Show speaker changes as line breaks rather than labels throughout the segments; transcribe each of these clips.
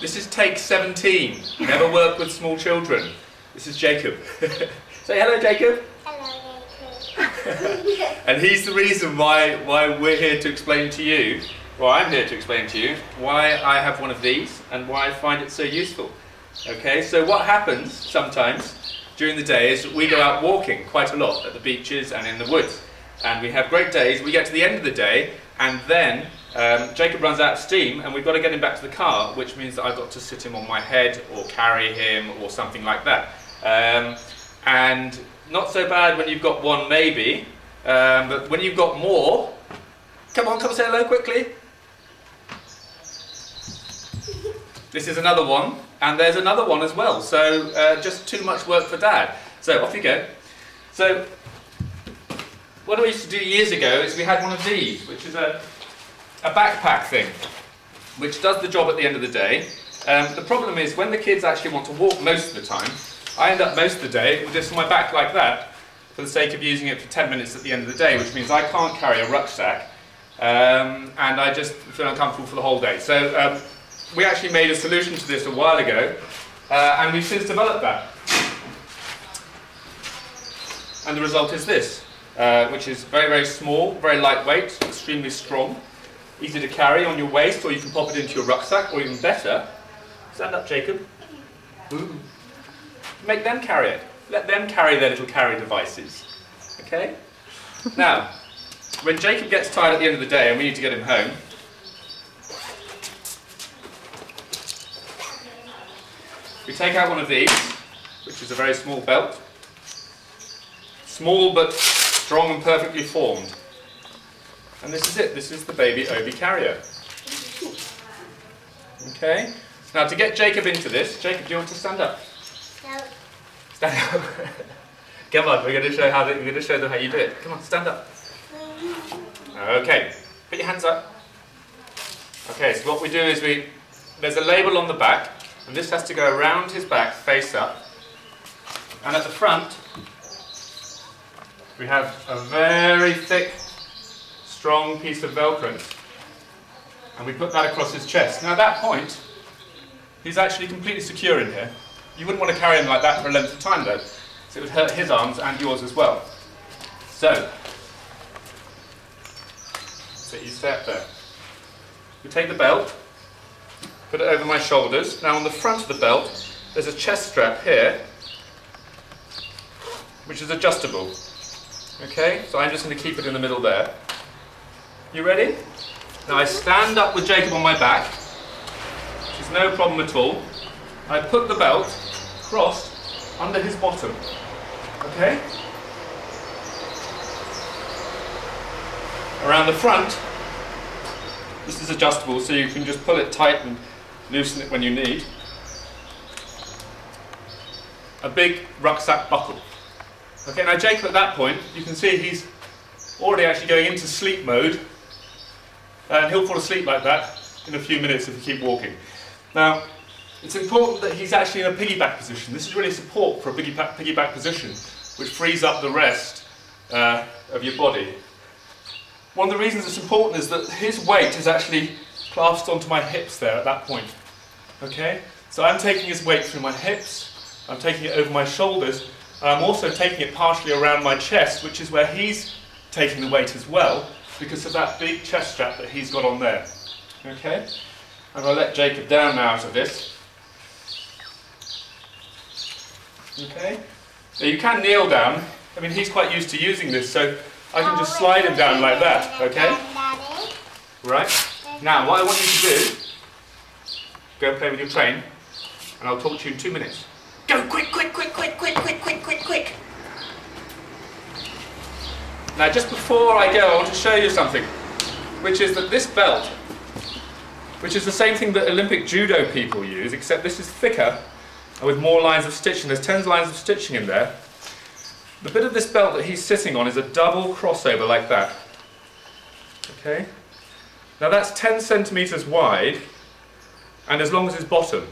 This is take 17. Never work with small children. This is Jacob. Say hello, Jacob.
Hello, Jacob.
And he's the reason why we're here to explain to you, or I'm here to explain to you, why I have one of these and why I find it so useful. Okay, so what happens sometimes during the day is we go out walking quite a lot at the beaches and in the woods. And we have great days. We get to the end of the day and then Jacob runs out of steam and we've got to get him back to the car, which means that I've got to sit him on my head or carry him or something like that. And not so bad when you've got one maybe, but when you've got more, come on, come say hello quickly. This is another one, and there's another one as well, so just too much work for Dad. So off you go. So what we used to do years ago is we had one of these, which is a backpack thing, which does the job at the end of the day. The problem is when the kids actually want to walk most of the time, I end up most of the day with this on my back like that, for the sake of using it for 10 minutes at the end of the day, which means I can't carry a rucksack, and I just feel uncomfortable for the whole day. So we actually made a solution to this a while ago, and we've since developed that. And the result is this, which is very, very small, very lightweight, extremely strong, easy to carry on your waist, or you can pop it into your rucksack, or even better, stand up, Jacob. Ooh. Make them carry it. Let them carry their little carry devices. Okay? Now, when Jacob gets tired at the end of the day and we need to get him home, we take out one of these, which is a very small belt. Small but strong and perfectly formed. And this is it. This is the baby Obi carrier. Okay? Now to get Jacob into this, Jacob, do you want to stand up?
No.
Stand up. Come on, we're going to show them how you do it. Come on, stand up. Okay, put your hands up. Okay, so what we do is there's a label on the back, and this has to go around his back, face up. And at the front, we have a very thick, strong piece of Velcro. And we put that across his chest. Now at that point, he's actually completely secure in here. You wouldn't want to carry him like that for a length of time though, so it would hurt his arms and yours as well. So you stay up there. We take the belt, put it over my shoulders. Now on the front of the belt, there's a chest strap here, which is adjustable. Okay, so I'm just going to keep it in the middle there. You ready? Now I stand up with Jacob on my back, which is no problem at all. I put the belt crossed under his bottom. Okay? Around the front, this is adjustable, so you can just pull it tight and loosen it when you need. A big rucksack buckle. Okay, now Jacob at that point, you can see he's already actually going into sleep mode, and he'll fall asleep like that in a few minutes if you keep walking. Now, it's important that he's actually in a piggyback position. This is really support for a piggyback position, which frees up the rest of your body. One of the reasons it's important is that his weight is actually clasped onto my hips there at that point. Okay? So I'm taking his weight through my hips, I'm taking it over my shoulders, and I'm also taking it partially around my chest, which is where he's taking the weight as well, because of that big chest strap that he's got on there. Okay? I'm going to let Jacob down now out of this. Okay? So you can kneel down. I mean, he's quite used to using this, so I can just slide him down like that, okay? Right? Now, what I want you to do, go and play with your train, and I'll talk to you in 2 minutes. Go, quick, quick, quick, quick, quick, quick, quick, quick, quick. Now, just before I go, I want to show you something, which is that this belt, which is the same thing that Olympic judo people use, except this is thicker and with more lines of stitching. There's 10 lines of stitching in there. The bit of this belt that he's sitting on is a double crossover like that. Okay? Now that's 10 centimeters wide and as long as his bottom.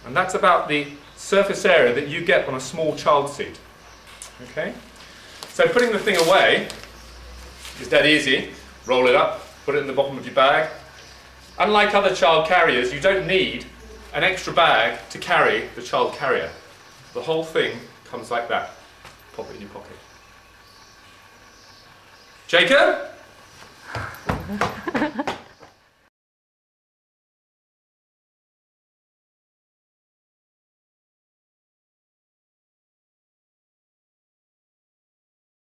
And that's about the surface area that you get on a small child seat. Okay? So putting the thing away is dead easy. Roll it up, put it in the bottom of your bag. Unlike other child carriers, you don't need an extra bag to carry the child carrier. The whole thing comes like that. Pop it in your pocket. Jacob?